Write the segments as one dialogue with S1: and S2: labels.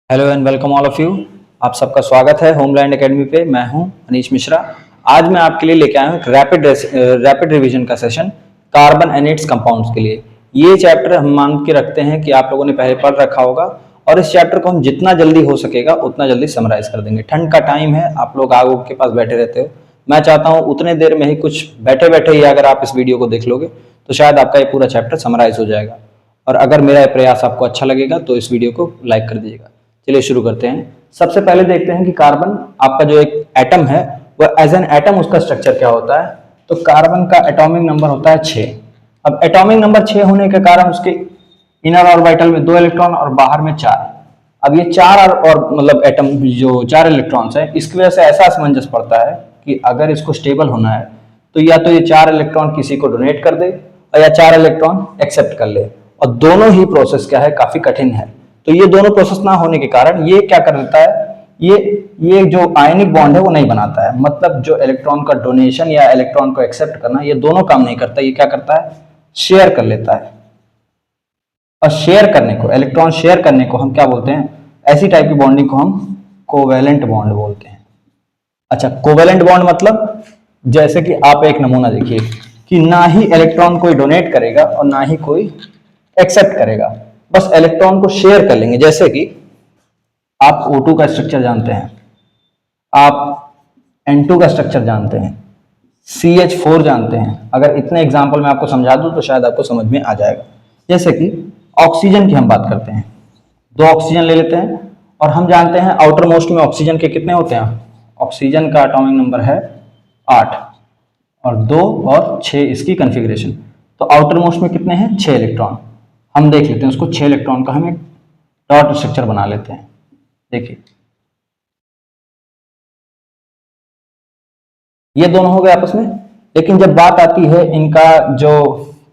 S1: Hello and welcome all of you. आप सबका स्वागत है होमलैंड एकेडमी पे। मैं हूं अनीश मिश्रा। आज मैं आपके लिए लेके आया हूं एक रैपिड रिवीजन का session carbon and it's compounds के लिए। ये चैप्टर हम मान के रखते हैं कि आप लोगों ने पहले पढ़ रखा होगा और इस चैप्टर को हम जितना जल्दी हो सकेगा उतना जल्दी समराइज कर देंगे। ठंड का टाइम है, आप लोग आग के पास बैठे रहते हो। मैं चाहता हूँ उतने देर में ही कुछ बैठे बैठे ही अगर आप इस वीडियो को देख लोगे तो शायद आपका ये पूरा चैप्टर समराइज हो जाएगा। और अगर मेरा प्रयास आपको अच्छा लगेगा तो इस वीडियो को लाइक कर दीजिएगा। चलिए शुरू करते हैं। सबसे पहले देखते हैं कि कार्बन आपका जो एक एटम है वह एज एन एटम उसका स्ट्रक्चर क्या होता है। तो कार्बन का एटॉमिक नंबर होता है 6। अब एटॉमिक नंबर 6 होने के कारण उसके इनर ऑर्बिटल में 2 इलेक्ट्रॉन और बाहर में 4। अब ये 4 और मतलब एटम जो 4 इलेक्ट्रॉन्स है इसकी वजह से ऐसा असमंजस पड़ता है कि अगर इसको स्टेबल होना है तो या तो ये 4 इलेक्ट्रॉन किसी को डोनेट कर दे और या 4 इलेक्ट्रॉन एक्सेप्ट कर ले, और दोनों ही प्रोसेस क्या है काफी कठिन है। तो ये दोनों प्रोसेस ना होने के कारण ये क्या कर देता है, ये जो आयनिक बॉन्ड है वो नहीं बनाता है। मतलब जो इलेक्ट्रॉन का डोनेशन या इलेक्ट्रॉन को एक्सेप्ट करना ये दोनों काम नहीं करता। ये क्या करता है, शेयर कर लेता है। और शेयर करने को, इलेक्ट्रॉन शेयर करने को हम क्या बोलते हैं, ऐसी टाइप की बॉन्डिंग को हम कोवेलेंट बॉन्ड बोलते हैं। अच्छा, कोवेलेंट बॉन्ड मतलब जैसे कि आप एक नमूना देखिए कि ना ही इलेक्ट्रॉन कोई डोनेट करेगा और ना ही कोई एक्सेप्ट करेगा, बस इलेक्ट्रॉन को शेयर कर लेंगे। जैसे कि आप O2 का स्ट्रक्चर जानते हैं, आप N2 का स्ट्रक्चर जानते हैं, CH4 जानते हैं। अगर इतने एग्जाम्पल मैं आपको समझा दूं तो शायद आपको समझ में आ जाएगा। जैसे कि ऑक्सीजन की हम बात करते हैं, 2 ऑक्सीजन ले लेते हैं और हम जानते हैं आउटर मोस्ट में ऑक्सीजन के कितने होते हैं। ऑक्सीजन का एटॉमिक नंबर है 8 और 2 और 6 इसकी कॉन्फ़िगरेशन। तो आउटर मोस्ट में कितने हैं, 6 इलेक्ट्रॉन। हम देख लेते हैं उसको, 6 इलेक्ट्रॉन का हम एक डॉट स्ट्रक्चर बना लेते हैं। देखिए ये दोनों हो गए आपस में। लेकिन जब बात आती है इनका जो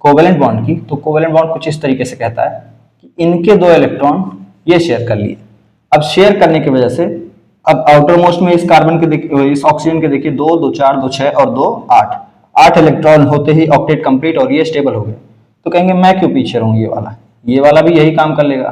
S1: कोवेलेंट बॉन्ड की, तो कोवेलेंट बॉन्ड कुछ इस तरीके से कहता है कि इनके 2 इलेक्ट्रॉन ये शेयर कर लिए। अब शेयर करने की वजह से अब आउटर मोस्ट में इस कार्बन के इस ऑक्सीजन के देखिए 2 2 4 2 6 और 2 8 इलेक्ट्रॉन होते ही ऑक्टेट कंप्लीट और ये स्टेबल हो गए। तो कहेंगे मैं क्यों पीछे रहूं, ये वाला भी यही काम कर लेगा।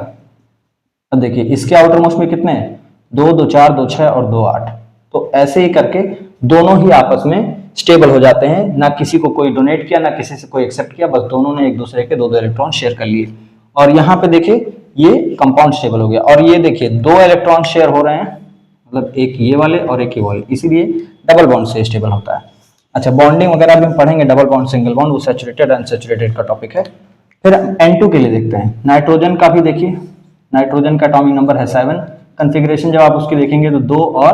S1: अब देखिए इसके आउटर मोस्ट में कितने हैं, 2 2 4 2 6 और 2 8। तो ऐसे ही करके दोनों ही आपस में स्टेबल हो जाते हैं। ना किसी को कोई डोनेट किया ना किसी से कोई एक्सेप्ट किया, बस दोनों ने एक दूसरे के 2 2 इलेक्ट्रॉन शेयर कर लिए और यहाँ पे देखिए ये कंपाउंड स्टेबल हो गया। और ये देखिए 2 इलेक्ट्रॉन शेयर हो रहे हैं, मतलब एक ये वाले और एक ये वाले, इसीलिए डबल बॉन्ड से स्टेबल होता है। अच्छा, बॉन्डिंग वगैरह भी हम पढ़ेंगे, डबल बॉन्ड सिंगल बॉन्ड, वो सैचुरेटेड अनसैचुरेटेड का टॉपिक है। फिर N2 के लिए देखते हैं। नाइट्रोजन का भी देखिए, नाइट्रोजन का एटॉमिक नंबर है 7। कॉन्फ़िगरेशन जब आप उसकी देखेंगे तो 2 और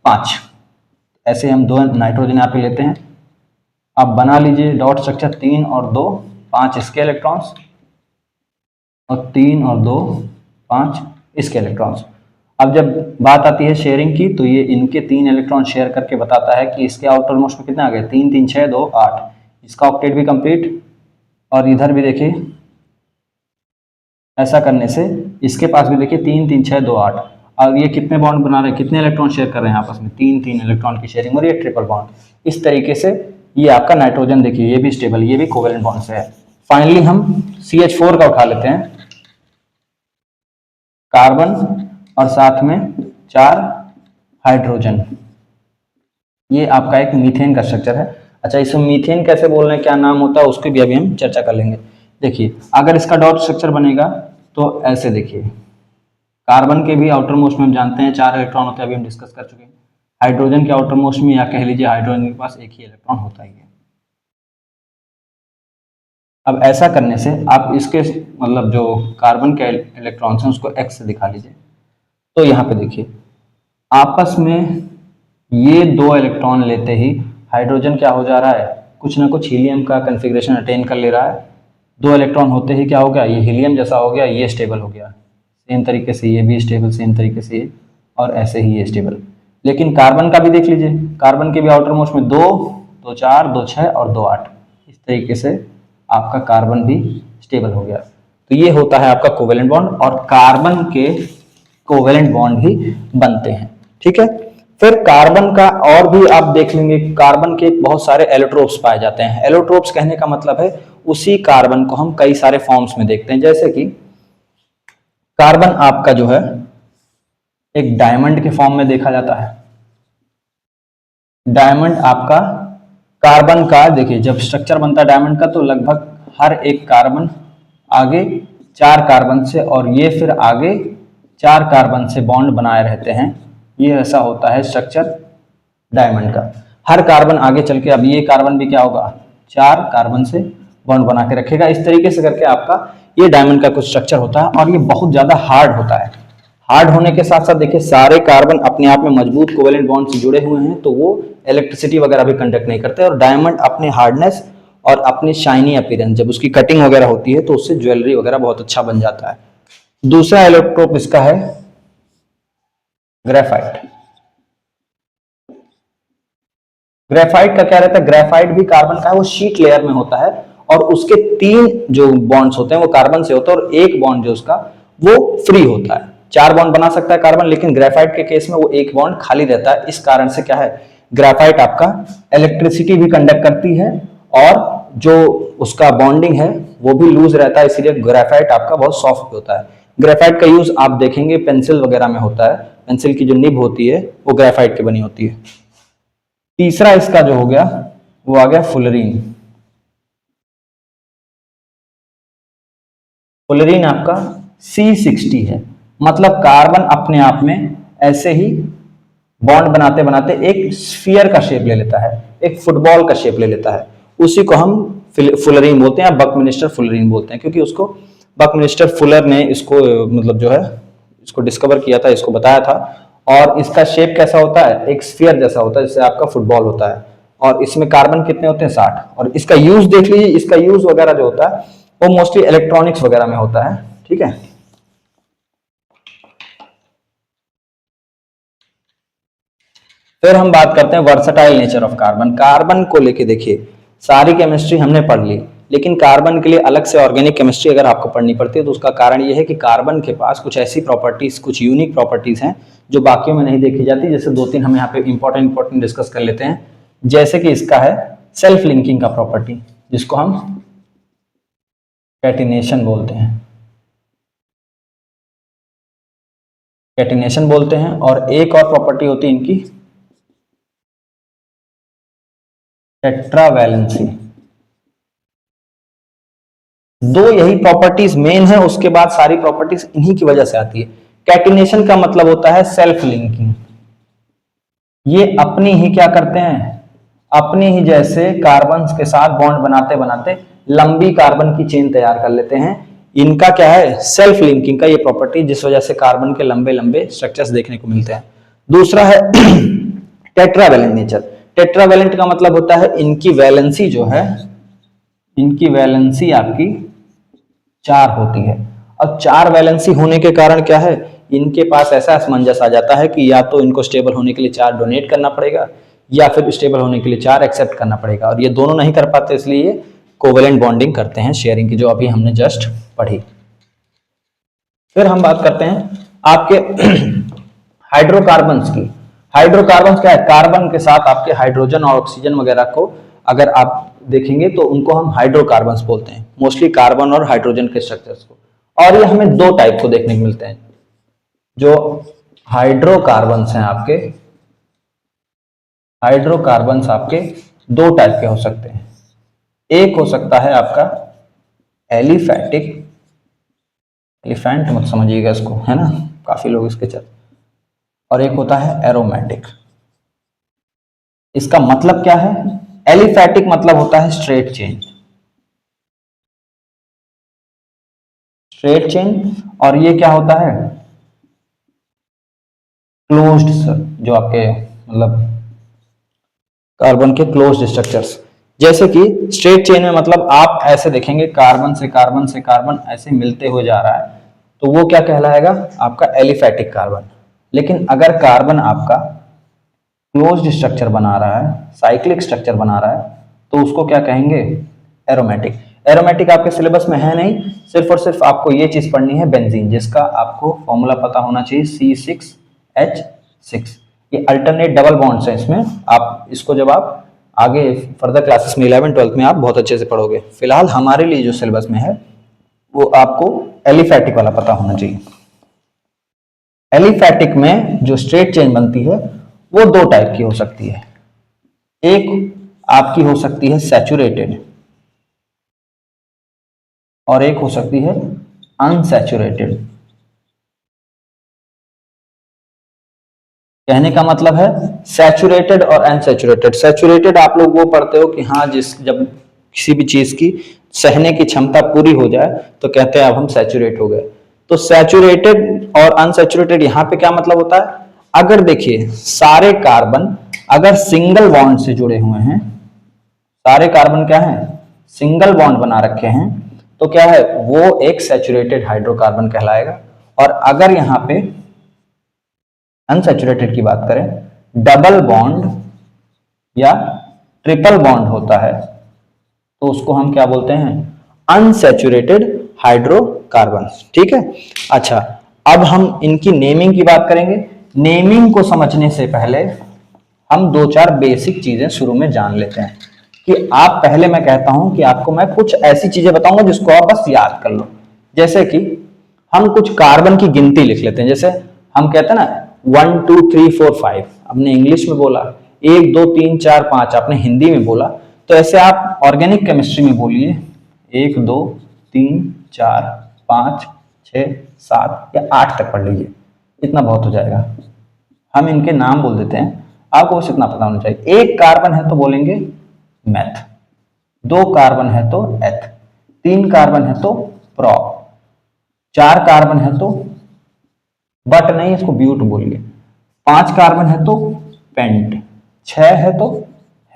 S1: 5, ऐसे हम 2 नाइट्रोजन यहाँ पे लेते हैं। आप बना लीजिए डॉट स्ट्रक्चर, 3 और 2 5 इसके इलेक्ट्रॉन्स और 3 और 2 5 इसके इलेक्ट्रॉन्स। अब जब बात आती है शेयरिंग की तो ये इनके 3 इलेक्ट्रॉन शेयर करके बताता है कि इसके आउटर मोस्ट में कितने आ गए, 3 3 6 2 8। इसका ऑक्टेट भी कंप्लीट और इधर भी देखिए ऐसा करने से इसके पास भी देखिए 3 3 6 2 8। अब ये कितने बॉन्ड बना रहे हैं, कितने इलेक्ट्रॉन शेयर कर रहे हैं आपस में, 3 3 इलेक्ट्रॉन की शेयरिंग और ये ट्रिपल बॉन्ड। इस तरीके से ये आपका नाइट्रोजन देखिए ये भी स्टेबल, ये भी कोवेलेंट बॉन्ड से है। फाइनली हम CH4 का उठा लेते हैं, कार्बन और साथ में 4 हाइड्रोजन। ये आपका एक मीथेन का स्ट्रक्चर है। अच्छा, इसमें मीथेन कैसे बोल रहे हैं, क्या नाम होता है, उसकी भी अभी हम चर्चा कर लेंगे। देखिए अगर इसका डॉट स्ट्रक्चर बनेगा तो ऐसे देखिए, कार्बन के भी आउटर मोस्ट में हम जानते हैं 4 इलेक्ट्रॉन होते हैं, अभी हम डिस्कस कर चुके हैं। हाइड्रोजन के आउटर मोस्ट में या कह लीजिए हाइड्रोजन के पास एक ही इलेक्ट्रॉन होता ही है। अब ऐसा करने से आप इसके मतलब जो कार्बन के इलेक्ट्रॉन्स हैं उसको एक्स से दिखा लीजिए। तो यहाँ पे देखिए आपस में ये 2 इलेक्ट्रॉन लेते ही हाइड्रोजन क्या हो जा रहा है, कुछ ना कुछ हीलियम का कॉन्फ़िगरेशन अटेन कर ले रहा है। 2 इलेक्ट्रॉन होते ही क्या हो गया, ये हीलियम जैसा हो गया, ये स्टेबल हो गया। सेम तरीके से ये भी स्टेबल, सेम तरीके से ये, और ऐसे ही ये स्टेबल। लेकिन कार्बन का भी देख लीजिए, कार्बन के भी आउटर मोस्ट में 2 2 4 2 6 और 2 8। इस तरीके से आपका कार्बन भी स्टेबल हो गया। तो ये होता है आपका कोवेलेंट बॉन्ड और कार्बन के कोवेलेंट बॉन्ड भी बनते हैं। ठीक है, फिर कार्बन का और भी आप देख लेंगे, कार्बन के बहुत सारे एलोट्रोप्स पाए जाते हैं। एलोट्रोप्स कहने का मतलब है उसी कार्बन को हम कई सारे फॉर्म्स में देखते हैं। जैसे कि कार्बन आपका जो है एक डायमंड के फॉर्म में देखा जाता है। डायमंड आपका कार्बन का, देखिए जब स्ट्रक्चर बनता है डायमंड का तो लगभग हर एक कार्बन आगे 4 कार्बन से और ये फिर आगे 4 कार्बन से बॉन्ड बनाए रहते हैं। ये ऐसा होता है स्ट्रक्चर डायमंड का। हर कार्बन आगे चल के, अब ये कार्बन भी क्या होगा, 4 कार्बन से बॉन्ड बना के रखेगा। इस तरीके से करके आपका ये डायमंड का कुछ स्ट्रक्चर होता है और ये बहुत ज्यादा हार्ड होता है। हार्ड होने के साथ साथ देखिए सारे कार्बन अपने आप में मजबूत कोवेलेंट बॉन्ड से जुड़े हुए हैं, तो वो इलेक्ट्रिसिटी वगैरह भी कंडक्ट नहीं करते। और डायमंड अपने हार्डनेस और अपनी शाइनी अपीयरेंस, जब उसकी कटिंग वगैरह होती है तो उससे ज्वेलरी वगैरह बहुत अच्छा बन जाता है। दूसरा इलेक्ट्रोप इसका है ग्रेफाइट। ग्रेफाइट का क्या रहता है, ग्रेफाइट भी कार्बन का है, वो शीट लेयर में होता है और उसके 3 जो बॉन्ड्स होते हैं वो कार्बन से होता है और एक बॉन्ड जो उसका वो फ्री होता है। 4 बॉन्ड बना सकता है कार्बन, लेकिन ग्रेफाइट के केस में वो एक बॉन्ड खाली रहता है। इस कारण से क्या है, ग्रेफाइट आपका इलेक्ट्रिसिटी भी कंडक्ट करती है और जो उसका बॉन्डिंग है वो भी लूज रहता है, इसीलिए ग्रेफाइट आपका बहुत सॉफ्ट होता है। ग्रेफाइट का यूज आप देखेंगे पेंसिल वगैरह में होता है, पेंसिल की जो निब होती है वो ग्रेफाइट की बनी होती है। तीसरा इसका जो हो गया वो आ गया फुलरीन। फुलरीन आपका C60 है, मतलब कार्बन अपने आप में ऐसे ही बॉन्ड बनाते बनाते एक स्फीयर का शेप ले लेता है, एक फुटबॉल का शेप ले लेता है। उसी को हम फुलरीन बोलते हैं या बकमिनिस्टर फुलरीन बोलते हैं, क्योंकि उसको बकमिनिस्टर फुलर ने इसको मतलब जो है इसको डिस्कवर किया था, इसको बताया था। और इसका शेप कैसा होता है, एक स्फीयर जैसा होता है, जिससे आपका फुटबॉल होता है। और इसमें कार्बन कितने होते हैं, 60। और इसका यूज देख लीजिए, इसका यूज वगैरह जो होता है वो मोस्टली इलेक्ट्रॉनिक्स वगैरह में होता है। ठीक है, फिर हम बात करते हैं versatile nature of carbon. Carbon को लेके देखिए सारी केमिस्ट्री हमने पढ़ ली, लेकिन कार्बन के लिए अलग से ऑर्गेनिक केमिस्ट्री अगर आपको पढ़नी पड़ती है तो उसका कारण यह है कि कार्बन के पास कुछ ऐसी प्रॉपर्टीज, कुछ यूनिक प्रॉपर्टीज हैं जो बाकियों में नहीं देखी जाती। जैसे 2-3 हम यहाँ पे इंपॉर्टेंट डिस्कस कर लेते हैं। जैसे कि इसका है सेल्फ लिंकिंग का प्रॉपर्टी, जिसको हम कैटिनेशन बोलते हैं, कैटिनेशन बोलते हैं। और एक और प्रॉपर्टी होती है इनकी टेट्रावैलेंसी। दो यही प्रॉपर्टीज मेन है, उसके बाद सारी प्रॉपर्टीज इन्हीं की वजह से आती है। कैटिनेशन का मतलब होता है सेल्फ लिंकिंग। ये अपनी ही क्या करते हैं, अपनी ही जैसे कार्बन के साथ बॉन्ड बनाते बनाते लंबी कार्बन की चेन तैयार कर लेते हैं। इनका क्या है, सेल्फ लिंकिंग का ये प्रॉपर्टी, जिस वजह से कार्बन के लंबे लंबे स्ट्रक्चर्स देखने को मिलते हैं। दूसरा है टेट्रावैलेंट नेचर। टेट्रावैलेंट का मतलब होता है इनकी वैलेंसी जो है, इनकी वैलेंसी आपकी 4 होती है। अब 4 वैलेंसी होने के कारण क्या है, इनके पास ऐसा असमंजस आ जाता है कि या तो इनको स्टेबल होने के लिए 4 डोनेट करना पड़ेगा या फिर स्टेबल होने के लिए 4 एक्सेप्ट करना पड़ेगा, और ये दोनों नहीं कर पाते, इसलिए कोवेलेंट बॉन्डिंग करते हैं शेयरिंग की, जो अभी हमने जस्ट पढ़ी। फिर हम बात करते हैं आपके हाइड्रोकार्बन्स की। हाइड्रोकार्बन्स क्या है, कार्बन के साथ आपके हाइड्रोजन और ऑक्सीजन वगैरह को अगर आप देखेंगे तो उनको हम हाइड्रोकार्बन्स बोलते हैं, मोस्टली कार्बन और हाइड्रोजन के स्ट्रक्चर्स को। और ये हमें 2 टाइप को देखने को मिलते हैं। जो हाइड्रोकार्बन्स हैं आपके, हाइड्रोकार्बन्स आपके 2 टाइप के हो सकते हैं। एक हो सकता है आपका एलिफैटिक, एलिफेंट मत समझिएगा इसको, है ना, काफी लोग इसके चलते। और एक होता है एरोमेटिक। इसका मतलब क्या है, एलिफैटिक मतलब होता है स्ट्रेट चेन, स्ट्रेट चेन। और ये क्या होता है, क्लोज्ड, जो आपके मतलब कार्बन के क्लोज्ड स्ट्रक्चर्स। जैसे कि स्ट्रेट चेन में मतलब आप ऐसे देखेंगे कार्बन से कार्बन से कार्बन ऐसे मिलते हुए जा रहा है, तो वो क्या कहलाएगा, आपका एलिफैटिक कार्बन। लेकिन अगर कार्बन आपका क्लोज्ड स्ट्रक्चर बना रहा है, साइक्लिक स्ट्रक्चर बना रहा है, तो उसको क्या कहेंगे, एरोमेटिक। एरोमेटिक आपके सिलेबस में है नहीं, सिर्फ और सिर्फ आपको ये चीज पढ़नी है, बेंजीन, जिसका आपको फॉर्मूला पता होना चाहिए C6H6। ये अल्टरनेट डबल बॉन्ड्स हैं इसमें। आप इसको जब आप आगे फर्दर क्लासेस में 11-12 में आप बहुत अच्छे से पढ़ोगे। फिलहाल हमारे लिए जो सिलेबस में है वो आपको एलिफैटिक वाला पता होना चाहिए। एलिफैटिक में जो स्ट्रेट चेन बनती है वो दो टाइप की हो सकती है। एक आपकी हो सकती है सैचुरेटेड और एक हो सकती है अनसैचुरेटेड। कहने का मतलब है सैचुरेटेड और अनसैचुरेटेड। सैचुरेटेड आप लोग वो पढ़ते हो कि हाँ जब किसी भी चीज की सहने की क्षमता पूरी हो जाए तो कहते हैं अब हम सैचुरेट हो गए। तो सैचुरेटेड और अनसैचुरेटेड यहाँ पे क्या मतलब होता है, अगर देखिए सारे कार्बन अगर सिंगल बॉन्ड से जुड़े हुए हैं, सारे कार्बन क्या है सिंगल बॉन्ड बना रखे हैं, तो क्या है वो एक सैचुरेटेड हाइड्रोकार्बन कहलाएगा। और अगर यहाँ पे अनसैचुरेटेड की बात करें, डबल बॉन्ड या ट्रिपल बॉन्ड होता है तो उसको हम क्या बोलते हैं, अनसैचुरेटेड हाइड्रोकार्बन। ठीक है। अच्छा, अब हम इनकी नेमिंग की बात करेंगे। नेमिंग को समझने से पहले हम दो चार बेसिक चीजें शुरू में जान लेते हैं कि आप पहले, मैं कहता हूं कि आपको मैं कुछ ऐसी चीजें बताऊंगा जिसको आप बस याद कर लो। जैसे कि हम कुछ कार्बन की गिनती लिख लेते हैं। जैसे हम कहते हैं ना 1 2 3 4 5, आपने इंग्लिश में बोला 1 2 3 4 5, आपने हिंदी में बोला, तो ऐसे आप ऑर्गेनिक केमिस्ट्री में बोलिए 1 2 3 4 5 6 7 या 8 तक पढ़ लीजिए, इतना बहुत हो जाएगा। हम इनके नाम बोल देते हैं, आपको बस इतना पता होना चाहिए। एक कार्बन है तो बोलेंगे मेथ, दो कार्बन है तो एथ, तीन कार्बन है तो प्रोप, चार कार्बन है तो बट नहीं, इसको ब्यूट बोलिए, पांच कार्बन है तो पेंट, छह है तो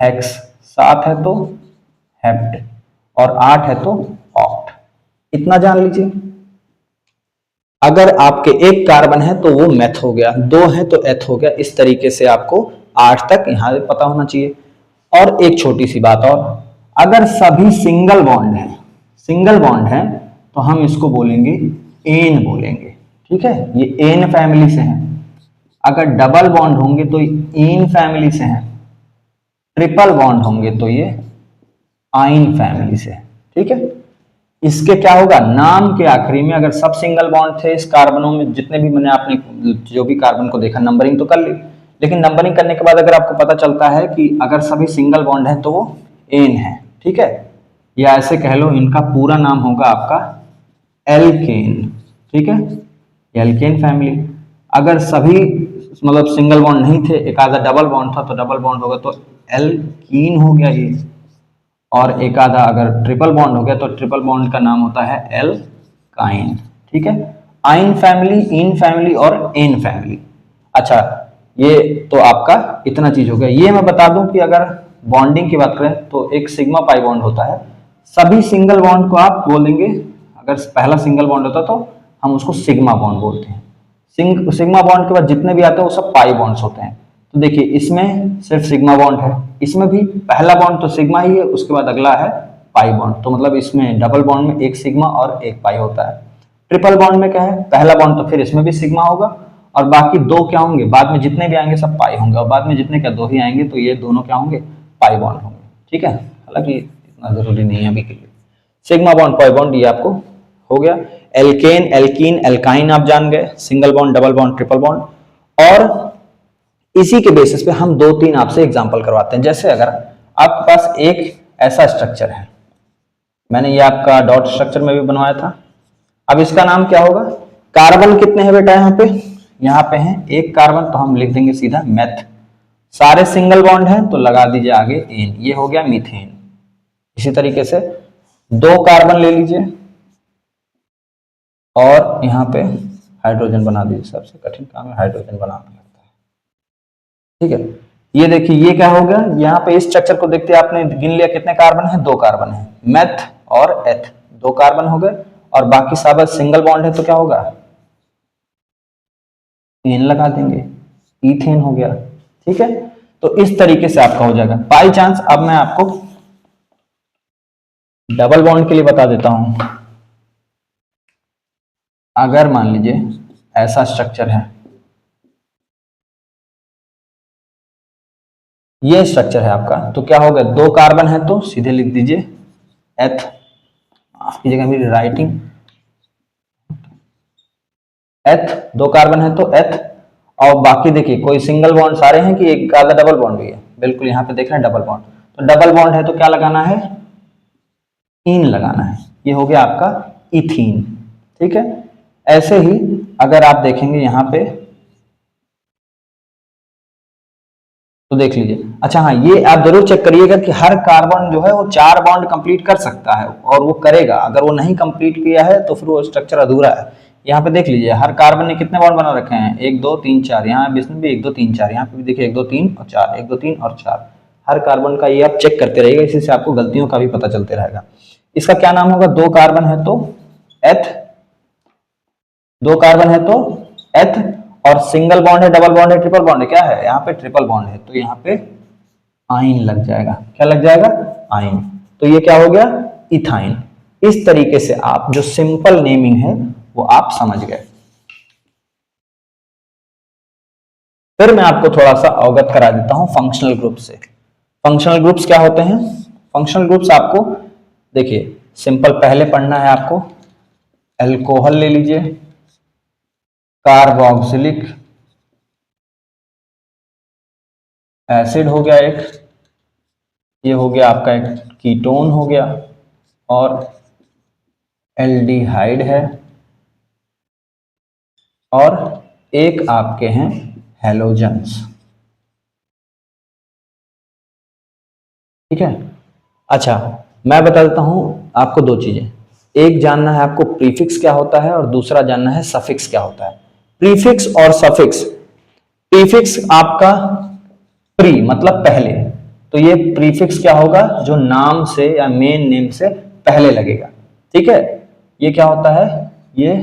S1: हेक्स, सात है तो हेप्ट और आठ है तो ऑक्ट। इतना जान लीजिए। अगर आपके एक कार्बन है तो वो मेथ हो गया, दो है तो एथ हो गया। इस तरीके से आपको आठ तक यहां पता होना चाहिए। और एक छोटी सी बात और, अगर सभी सिंगल बॉन्ड है, सिंगल बॉन्ड है तो हम इसको बोलेंगे एन बोलेंगे। ठीक है, ये एन फैमिली से है। अगर डबल बॉन्ड होंगे तो इन फैमिली से हैं, ट्रिपल बॉन्ड होंगे तो ये आइन फैमिली से। ठीक है, इसके क्या होगा, नाम के आखिरी में अगर सब सिंगल बॉन्ड थे इस कार्बनों में, जितने भी मैंने आपने जो भी कार्बन को देखा, नंबरिंग तो कर ली, लेकिन नंबरिंग करने के बाद अगर आपको पता चलता है कि अगर सभी सिंगल बॉन्ड है तो वो एन है। ठीक है, या ऐसे कह लो इनका पूरा नाम होगा आपका एल्केन। ठीक है, एल्केन फैमिली। अगर सभी मतलब सिंगल बॉन्ड नहीं थे, एक आधा डबल बॉन्ड था तो डबल बॉन्ड होगा तो एल्कीन हो गया ये। और एक आधा अगर ट्रिपल बॉन्ड हो गया तो ट्रिपल बॉन्ड का नाम होता है एल्काइन। ठीक है, आइन फैमिली, इन फैमिली और एन फैमिली। अच्छा, ये तो आपका इतना चीज हो गया। ये मैं बता दूं कि अगर बॉन्डिंग की बात करें तो एक सिग्मा पाई बॉन्ड होता है। सभी सिंगल बॉन्ड को आप बोलेंगे, अगर पहला सिंगल बॉन्ड होता तो हम उसको सिग्मा बॉन्ड बोलते हैं। सिग्मा बॉन्ड के बाद जितने भी आते हैं वो सब पाई बॉन्ड्स होते हैं। तो देखिए इसमें सिर्फ सिग्मा बॉन्ड है, इसमें भी पहला बॉन्ड तो सिग्मा ही है, उसके बाद अगला है पाई बॉन्ड। तो मतलब इसमें डबल बॉन्ड में एक सिग्मा और एक पाई होता है। ट्रिपल बॉन्ड में क्या है, पहला बॉन्ड तो फिर इसमें भी सिग्मा होगा और बाकी दो क्या होंगे, बाद में जितने भी आएंगे सब पाई होंगे, और बाद में जितने क्या दो ही आएंगे तो ये दोनों क्या होंगे, पाई बॉन्ड होंगे। ठीक है, हालांकि इतना जरूरी नहीं है अभी के लिए। सिग्मा बॉन्ड पाई बॉन्ड ये आपको हो गया। एल्केन, एल्कीन, एल्काइन आप जान गए, single bond, double bond, triple bond. और इसी के बेसिस पे हम दो तीन आपसे एग्जांपल करवाते हैं। जैसे अगर आपके पास एक ऐसा स्ट्रक्चर है, मैंने ये आपका डॉट स्ट्रक्चर में भी बनवाया था, अब इसका नाम क्या होगा, कार्बन कितने हैं बेटा, यहाँ पे हैं एक कार्बन तो हम लिख देंगे सीधा मेथ। सारे सिंगल बॉन्ड हैं तो लगा दीजिए आगे एन, ये हो गया मीथेन। इसी तरीके से दो कार्बन ले लीजिए और यहाँ पे हाइड्रोजन बना दीजिए। सबसे कठिन काम है हाइड्रोजन बनाना लगता है। ठीक है, ये देखिए ये क्या हो गया, यहाँ पे इस स्ट्रक्चर को देखते आपने गिन लिया कितने कार्बन है, दो कार्बन है, मेथ और एथ, दो कार्बन हो गए और बाकी सब सिंगल बॉन्ड है तो क्या होगा, एन लगा देंगे, इथेन हो गया। ठीक है, तो इस तरीके से आपका हो जाएगा। बाई चांस अब मैं आपको डबल बॉन्ड के लिए बता देता हूं। अगर मान लीजिए ऐसा स्ट्रक्चर है, ये स्ट्रक्चर है आपका, तो क्या होगा, दो कार्बन है तो सीधे लिख दीजिए एथ। माफ कीजिएगा मेरी राइटिंग, एथ, 2 कार्बन है तो एथ, और बाकी देखिए कोई सिंगल बॉन्ड सारे हैं कि एक आधा डबल बॉन्ड भी है, बिल्कुल यहाँ पे देख रहे हैं डबल बॉन्ड, तो डबल बॉन्ड है तो क्या लगाना है, ईन लगाना है, ये हो गया आपका इथीन। ठीक है, ऐसे ही अगर आप देखेंगे यहाँ पे तो देख लीजिए। अच्छा हाँ, ये आप जरूर चेक करिएगा कि हर कार्बन जो है वो 4 बॉन्ड कंप्लीट कर सकता है और वो करेगा, अगर वो नहीं कंप्लीट किया है तो फिर वो स्ट्रक्चर अधूरा है। यहाँ पे देख लीजिए हर कार्बन ने कितने बॉन्ड बना रखे हैं, 1 2 3 4, यहाँ इसमें भी 1 2 3 4, यहाँ पे भी देखिए 1 2 3 और 4, 1 2 3 और 4, हर कार्बन का ये आप चेक करते रहिएगा, इसी से आपको गलतियों का भी पता चलते रहेगा। इसका क्या नाम होगा, 2 कार्बन है तो एथ, 2 कार्बन है तो एथ, और सिंगल बॉन्ड है, डबल बॉन्ड है, ट्रिपल बॉन्ड है, क्या है यहाँ पे ट्रिपल बॉन्ड है तो यहाँ पे आइन लग जाएगा, क्या लग जाएगा, आइन, तो ये क्या हो गया, इथाइन। इस तरीके से आप जो सिंपल नेमिंग है वो आप समझ गए। फिर मैं आपको थोड़ा सा अवगत करा देता हूं फंक्शनल ग्रुप से। फंक्शनल ग्रुप्स क्या होते हैं, फंक्शनल ग्रुप्स आपको देखिए सिंपल पहले पढ़ना है आपको, अल्कोहल ले लीजिए, कार्बोक्सिलिक एसिड हो गया एक, ये हो गया आपका एक कीटोन हो गया, और एल्डिहाइड है, और एक आपके हैं हैलोजेंस। ठीक है, अच्छा मैं बता देता हूं आपको 2 चीजें, एक जानना है आपको प्रीफिक्स क्या होता है और दूसरा जानना है सफिक्स क्या होता है। प्रीफिक्स और सफिक्स, प्रीफिक्स आपका प्री मतलब पहले, तो ये प्रीफिक्स क्या होगा, जो नाम से या मेन नेम से पहले लगेगा। ठीक है, ये क्या होता है, ये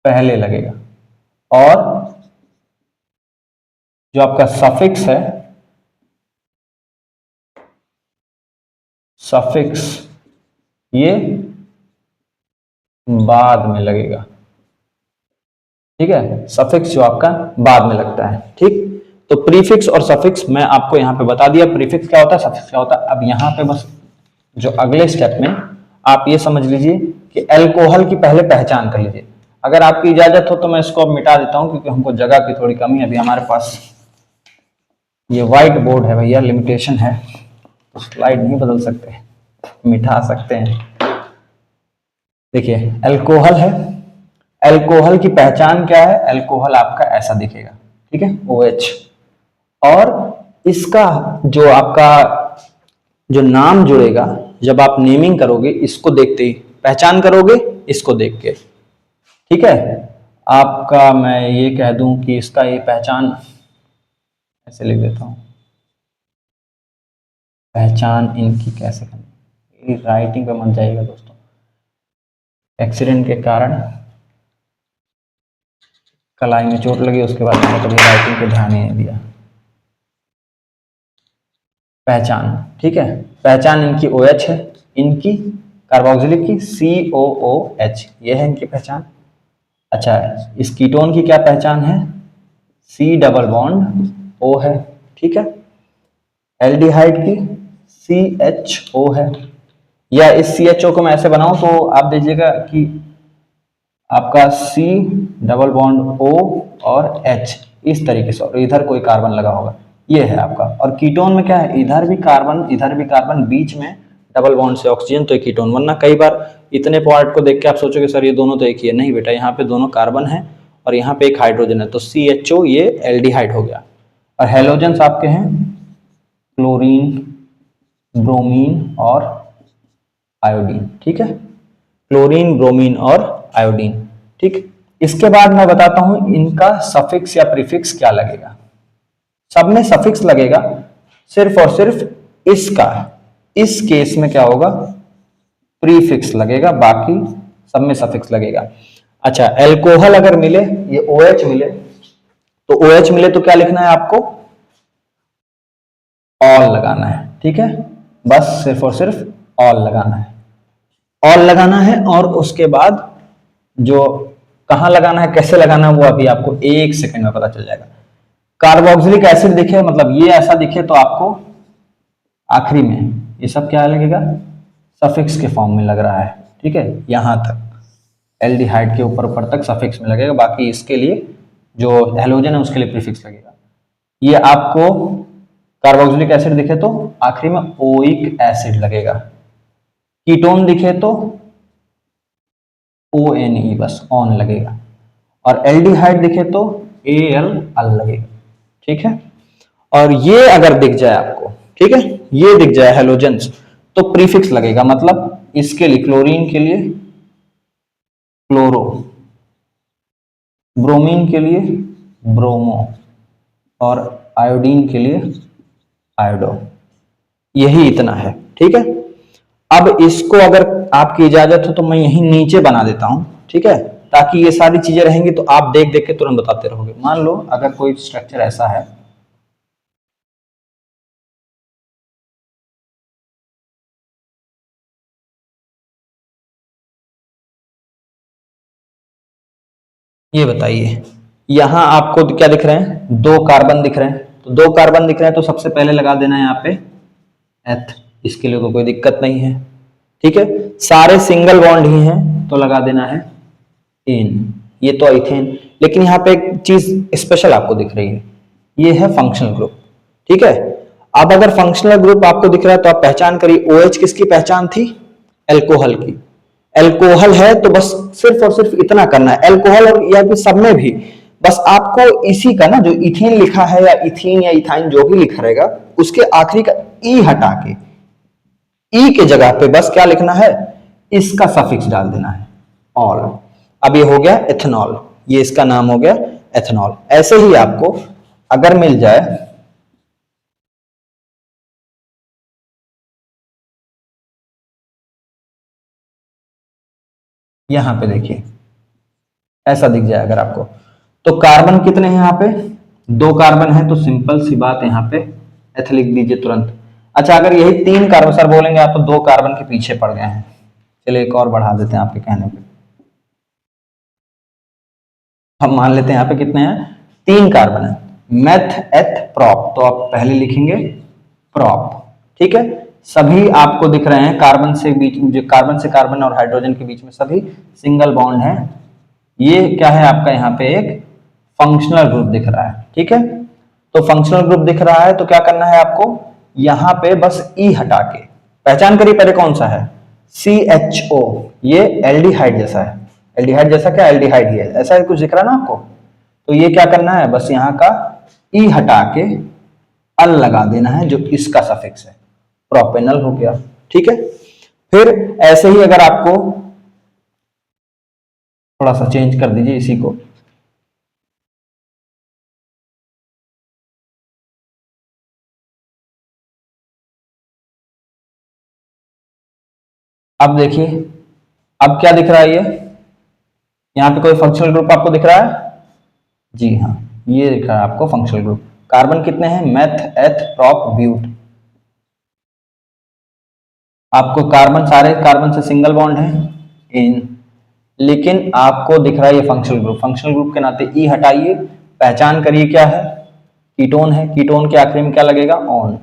S1: पहले लगेगा, और जो आपका सफिक्स है, सफिक्स ये बाद में लगेगा। ठीक है, सफिक्स जो आपका बाद में लगता है। ठीक, तो प्रीफिक्स और सफिक्स मैं आपको यहां पे बता दिया, प्रीफिक्स क्या होता है, सफिक्स क्या होता है। अब यहां पे बस जो अगले स्टेप में आप ये समझ लीजिए कि अल्कोहल की पहले पहचान कर लीजिए। अगर आपकी इजाजत हो तो मैं इसको अब मिटा देता हूं क्योंकि हमको जगह की थोड़ी कमी है, अभी हमारे पास ये व्हाइट बोर्ड है भैया, लिमिटेशन है, तो स्लाइड नहीं बदल सकते, मिटा सकते हैं। देखिए अल्कोहल है, अल्कोहल की पहचान क्या है, अल्कोहल आपका ऐसा दिखेगा। ठीक है, OH, और इसका जो आपका जो नाम जुड़ेगा, जब आप नेमिंग करोगे इसको देखते ही पहचान करोगे, इसको देख के। ठीक है, आपका मैं ये कह दूं कि इसका ये पहचान ऐसे लिख देता हूं, पहचान इनकी कैसे करनी, राइटिंग पे मत जाइएगा दोस्तों, एक्सीडेंट के कारण कलाई में चोट लगी, उसके बाद मैंने कभी राइटिंग पे ध्यान ही नहीं दिया। पहचान, ठीक है, पहचान इनकी OH है, इनकी कार्बोक्सिलिक की COOH, ये है इनकी पहचान। अच्छा, इस कीटोन की क्या पहचान है, C डबल बॉन्ड O है। ठीक है, एल्डिहाइड की CHO है, या इस CHO को मैं ऐसे बनाऊं तो आप देखिएगा कि आपका C डबल बॉन्ड O और H इस तरीके से, और इधर कोई कार्बन लगा होगा, ये है आपका। और कीटोन में क्या है, इधर भी कार्बन इधर भी कार्बन, बीच में डबल बॉन्ड से ऑक्सीजन, तो एक कीटोन। वरना कई बार इतने पार्ट को देख के आप सोचोगे सर ये दोनों तो एक ही है, नहीं बेटा, यहाँ पे दोनों कार्बन है और यहाँ पे एक हाइड्रोजन है, तो CHO ये एल्डिहाइड हो गया। और हेलोजेंस आपके हैं क्लोरीन, ब्रोमीन और आयोडीन। ठीक है, क्लोरीन, ब्रोमीन और आयोडीन। ठीक, इसके बाद मैं बताता हूं इनका सफिक्स या प्रीफिक्स क्या लगेगा। सब में सफिक्स लगेगा, सिर्फ और सिर्फ इसका, इस केस में क्या होगा, प्रीफिक्स लगेगा, बाकी सब में सफिक्स लगेगा। अच्छा, अल्कोहल अगर मिले, ये OH मिले, तो OH मिले तो क्या लिखना है आपको, ऑल लगाना है। ठीक है, बस सिर्फ और सिर्फ ऑल लगाना है, ऑल लगाना है, और उसके बाद जो कहां लगाना है, कैसे लगाना है, वो अभी आपको 1 सेकंड में पता चल जाएगा। कार्बोक्सिलिक एसिड दिखे, मतलब ये ऐसा दिखे, तो आपको आखिरी में ये सब क्या लगेगा, सफिक्स के फॉर्म में लग रहा है। ठीक है, यहां तक एल्डिहाइड के ऊपर ऊपर तक सफिक्स में लगेगा, बाकी इसके लिए जो हैलोजन है उसके लिए प्रीफिक्स लगेगा। ये आपको कार्बोक्सिलिक एसिड दिखे तो आखिरी में ओइक एसिड लगेगा, कीटोन दिखे तो ONE बस ऑन लगेगा, और एल्डिहाइड दिखे तो AL अल लगेगा। ठीक है, और ये अगर दिख जाए आपको, ठीक है, ये दिख जाए हैलोजेंस, तो प्रीफिक्स लगेगा, मतलब इसके लिए क्लोरीन के लिए क्लोरो, ब्रोमीन के लिए ब्रोमो, और आयोडीन के लिए आयोडो। यही इतना है। ठीक है, अब इसको अगर आपकी इजाजत हो तो मैं यही नीचे बना देता हूं, ठीक है, ताकि ये सारी चीजें रहेंगी तो आप देख देख के तुरंत बताते रहोगे। मान लो अगर कोई स्ट्रक्चर ऐसा है, ये बताइए, यहां आपको क्या दिख रहे हैं, 2 कार्बन दिख रहे हैं, तो 2 कार्बन दिख रहे हैं तो सबसे पहले लगा देना है यहाँ पे एथ, इसके लिए तो कोई दिक्कत नहीं है। ठीक है, सारे सिंगल बॉन्ड ही हैं तो लगा देना है एन, ये तो इथेन। लेकिन यहाँ पे एक चीज स्पेशल आपको दिख रही है, ये है फंक्शनल ग्रुप। ठीक है, अब अगर फंक्शनल ग्रुप आपको दिख रहा है तो आप पहचान करिए, OH किसकी पहचान थी, एल्कोहल की। एल्कोहल है तो बस सिर्फ और सिर्फ इतना करना है, एल्कोहल और या फिर सब में भी बस आपको इसी का ना, जो इथेन लिखा है या इथीन या इथाइन जो भी लिखा रहेगा, उसके आखिरी का ई हटा के ई के जगह पे बस क्या लिखना है, इसका सफिक्स डाल देना है, ऑल। अब ये हो गया एथेनॉल, ये इसका नाम हो गया एथेनॉल। ऐसे ही आपको अगर मिल जाए, यहां पे देखिए ऐसा दिख जाए अगर आपको, तो कार्बन कितने हैं यहाँ पे, 2 कार्बन है, तो सिंपल सी बात यहाँ पे एथ लिख दीजिए तुरंत। अच्छा, अगर यही 3 कार्बन, सर बोलेंगे आप तो 2 कार्बन के पीछे पड़ गए हैं, चलिए एक और बढ़ा देते हैं आपके कहने पे, हम मान लेते हैं यहाँ पे कितने हैं, 3 कार्बन है, मेथ एथ प्रॉप, तो आप पहले लिखेंगे प्रॉप। ठीक है, सभी आपको दिख रहे हैं कार्बन से बीच, जो कार्बन से कार्बन और हाइड्रोजन के बीच में सभी सिंगल बॉन्ड है। ये क्या है आपका, यहाँ पे एक फंक्शनल ग्रुप दिख रहा है। ठीक है, तो फंक्शनल ग्रुप दिख रहा है तो क्या करना है आपको, यहां पे बस ई हटा के पहचान करिए पहले कौन सा है, CHO, ये एल्डिहाइड जैसा है, एल्डिहाइड जैसा क्या, एल्डिहाइड ही है, ऐसा कुछ दिख रहा है ना आपको, तो ये क्या करना है, बस यहाँ का ई हटा के अल लगा देना है, जो इसका सफिक्स है, प्रोपेनल हो गया। ठीक है, फिर ऐसे ही अगर आपको थोड़ा सा चेंज कर दीजिए इसी को, अब देखिए अब क्या दिख रहा है, ये यहाँ पे कोई फंक्शनल ग्रुप आपको दिख रहा है, जी हाँ, ये दिख रहा है आपको फंक्शनल ग्रुप। कार्बन कितने हैं, मेथ एथ प्रॉप ब्यूट, आपको कार्बन, सारे कार्बन से सिंगल बॉन्ड है इन, लेकिन आपको दिख रहा है ये फंक्शनल ग्रुप, फंक्शनल ग्रुप के नाते ई हटाइए, पहचान करिए क्या है, कीटोन है, कीटोन के आखिरी में क्या लगेगा, ऑन,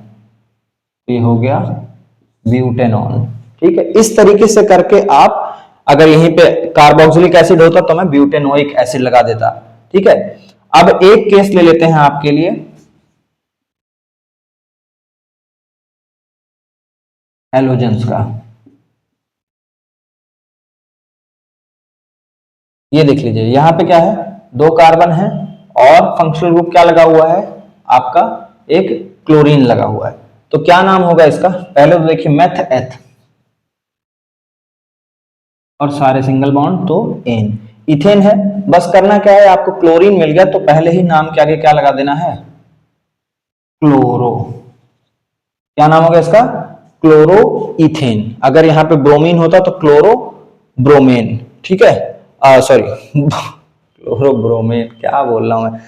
S1: ये हो गया ब्यूटेनॉन। ठीक है, इस तरीके से करके आप, अगर यहीं पे कार्बोक्सिलिक एसिड होता तो मैं ब्यूटेनोइक एसिड लगा देता। ठीक है, अब एक केस ले लेते हैं आपके लिए, हैलोजेंस का। ये देख लीजिए यहां पे क्या है, 2 कार्बन है और फंक्शनल ग्रुप क्या लगा हुआ है आपका, एक क्लोरीन लगा हुआ है, तो क्या नाम होगा इसका, पहले तो देखिए मेथ एथ और सारे सिंगल बॉन्ड तो एन, इथेन है, बस करना क्या है, आपको क्लोरीन मिल गया तो पहले ही नाम के आगे क्या लगा देना है, क्लोरो, क्या नाम होगा इसका, क्लोरो इथेन। अगर यहाँ पे ब्रोमीन होता तो क्लोरो ब्रोमेन। ठीक है, सॉरी क्लोरो ब्रोमेन, क्या बोल रहा हूं मैं,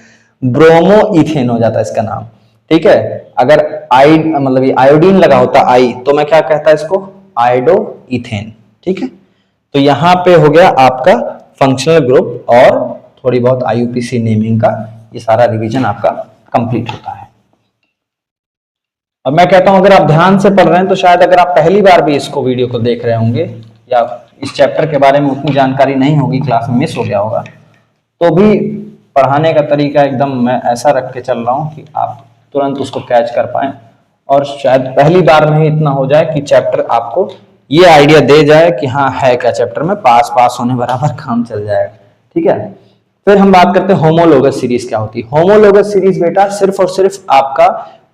S1: ब्रोमो इथेन हो जाता इसका नाम। ठीक है, अगर आई मतलब ये आयोडीन लगा होता आई, तो मैं क्या कहता इसको, आयोडो इथेन। ठीक है, तो यहां पे हो गया आपका फंक्शनल ग्रुप और थोड़ी बहुत IUPAC नेमिंग का ये सारा रिवीजन आपका कंप्लीट होता है। अब मैं कहता हूं अगर आप ध्यान से पढ़ रहे हैं तो शायद अगर आप पहली बार भी इसको वीडियो को देख रहे होंगे या इस चैप्टर के बारे में उतनी जानकारी नहीं होगी, क्लास में मिस हो गया होगा, तो भी पढ़ाने का तरीका एकदम मैं ऐसा रख के चल रहा हूँ कि आप तुरंत उसको कैच कर पाए और शायद पहली बार में ही इतना हो जाए कि चैप्टर आपको ये आइडिया दे जाए कि हाँ है क्या चैप्टर में, पास होने बराबर काम चल जाएगा। ठीक है, फिर हम बात करते हैं होमोलोगस सीरीज क्या होती है। होमोलोगस सीरीज बेटा सिर्फ और सिर्फ आपका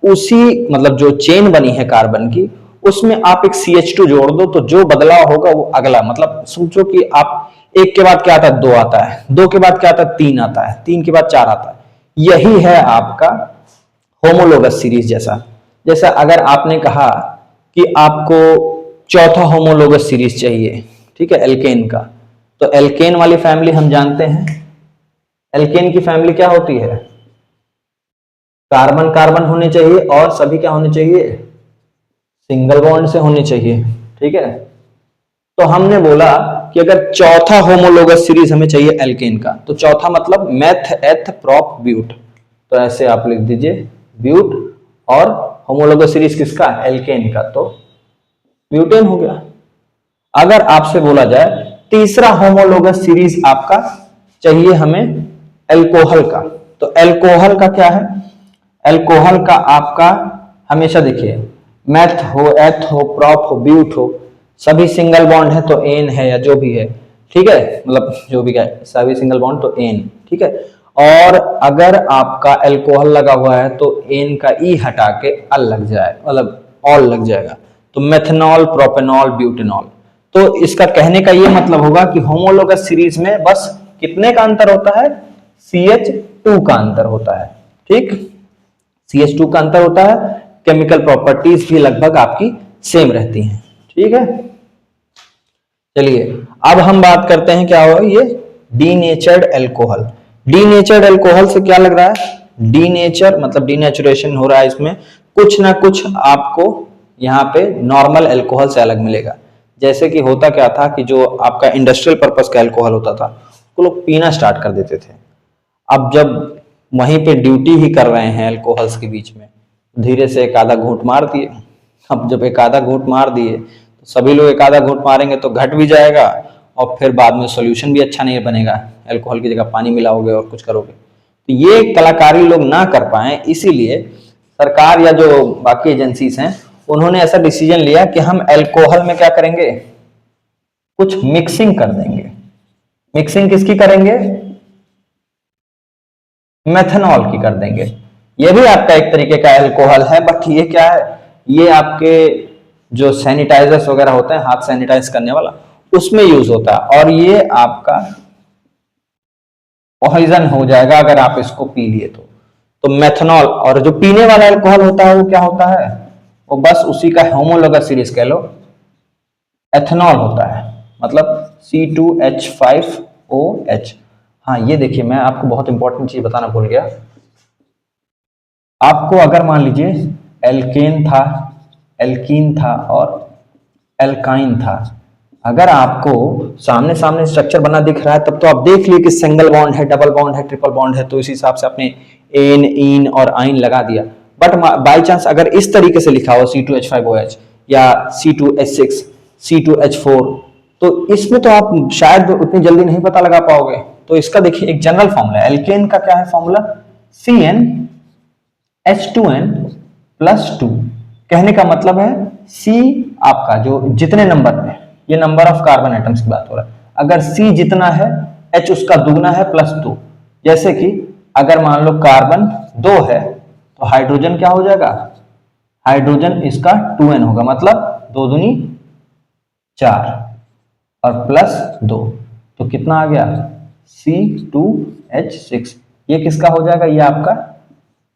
S1: उसी मतलब जो चेन बनी है कार्बन की, उसमें आप एक CH2 जोड़ दो तो जो बदलाव होगा वो अगला, मतलब सोचो कि आप एक के बाद क्या आता है, 2 आता है, 2 के बाद क्या आता है, 3 आता है, 3 के बाद 4 आता है। यही है आपका होमोलोगस सीरीज जैसा। जैसा अगर आपने कहा कि आपको चौथा होमोलोगस सीरीज चाहिए, ठीक है, एल्केन का, तो एल्केन वाली फैमिली हम जानते हैं, एल्केन की फैमिली क्या होती है, कार्बन कार्बन होने चाहिए और सभी क्या होने चाहिए, सिंगल बॉन्ड से होने चाहिए। ठीक है, तो हमने बोला कि अगर चौथा होमोलोगस सीरीज हमें चाहिए एल्केन का, तो चौथा मतलब मेथ एथ प्रोप ब्यूट, तो ऐसे आप लिख दीजिए ब्यूट, और होमोलोगस सीरीज किसका, एल्केन का, तो ब्यूटेन हो गया। अगर आपसे बोला जाए तीसरा होमोलोगस सीरीज आपका चाहिए हमें एल्कोहल का, तो एल्कोहल का क्या है, एल्कोहल का आपका हमेशा देखिए मेथ हो एथ हो प्रॉप हो ब्यूट हो, सभी सिंगल बॉन्ड है तो एन है या जो भी है, ठीक है, मतलब जो भी है सभी सिंगल बॉन्ड तो एन, ठीक है। और अगर आपका एल्कोहल लगा हुआ है तो एन का ई हटा के अल लग जाए, मतलब ऑल लग जाएगा, तो मेथनॉल प्रोपेनॉल ब्यूटेनॉल। तो इसका कहने का ये मतलब होगा कि होमोलोगस सीरीज में बस कितने का अंतर होता है, CH2 का अंतर होता है। ठीक, CH2 का अंतर होता है, केमिकल प्रॉपर्टीज भी लगभग आपकी सेम रहती हैं। ठीक है, चलिए अब हम बात करते हैं क्या होगा ये डीनेचर्ड एल्कोहल। डीनेचर्ड एल्कोहल से क्या लग रहा है, डीनेचर मतलब डीनेचुरेशन हो रहा है, इसमें कुछ ना कुछ आपको यहाँ पे नॉर्मल एल्कोहल से अलग मिलेगा। जैसे कि होता क्या था कि जो आपका इंडस्ट्रियल पर्पस का एल्कोहल होता था वो लोग पीना स्टार्ट कर देते थे। अब जब वहीं पे ड्यूटी ही कर रहे हैं एल्कोहल्स के बीच में, धीरे से एक आधा घूंट मार दिए। अब जब एक आधा घूंट मार दिए तो सभी लोग एक आधा घूंट मारेंगे तो घट भी जाएगा, और फिर बाद में सोल्यूशन भी अच्छा नहीं बनेगा, एल्कोहल की जगह पानी मिलाओगे और कुछ करोगे, तो ये कलाकारी लोग ना कर पाए, इसीलिए सरकार या जो बाकी एजेंसीज हैं उन्होंने ऐसा डिसीजन लिया कि हम एल्कोहल में क्या करेंगे, कुछ मिक्सिंग कर देंगे। मिक्सिंग किसकी करेंगे, मेथनॉल की कर देंगे। ये भी आपका एक तरीके का एल्कोहल है, बट ये क्या है, ये आपके जो सैनिटाइजर्स वगैरह होते हैं हाथ सैनिटाइज करने वाला, उसमें यूज होता है, और ये आपका पॉइजन हो जाएगा अगर आप इसको पी लिए तो मेथनॉल। और जो पीने वाला एल्कोहल होता है वो क्या होता है, वो बस उसी का होमोलोगस सीरीज कह लो, एथनॉल होता है, मतलब C2H5OH। हाँ ये देखिए मैं आपको बहुत इंपॉर्टेंट चीज बताना भूल गया, आपको अगर मान लीजिए एल्केन था, एल्कीन था और एल्काइन था, अगर आपको सामने सामने स्ट्रक्चर बना दिख रहा है तब तो आप देख लिए कि सिंगल बॉन्ड है, डबल बॉन्ड है, ट्रिपल बॉन्ड है, तो इस हिसाब से आपने एन इन और आइन लगा दिया। बट बाई चांस अगर इस तरीके से लिखा हो C2H5OH या C2H6 C2H4, तो इसमें तो आप शायद उतनी जल्दी नहीं पता लगा पाओगे। तो इसका देखिए एक जनरल फॉर्मूला, एल्केन का क्या है फॉर्मूला, CnH2n+2। कहने का मतलब है C आपका जो जितने नंबर में, ये नंबर ऑफ कार्बन एटम्स की बात हो रहा है, अगर C जितना है H उसका दुगना है +2। जैसे कि अगर मान लो कार्बन 2 है तो हाइड्रोजन क्या हो जाएगा, हाइड्रोजन इसका 2n होगा, मतलब 2 दूनी 4 और +2, तो कितना आ गया C2H6। ये किसका हो जाएगा, ये आपका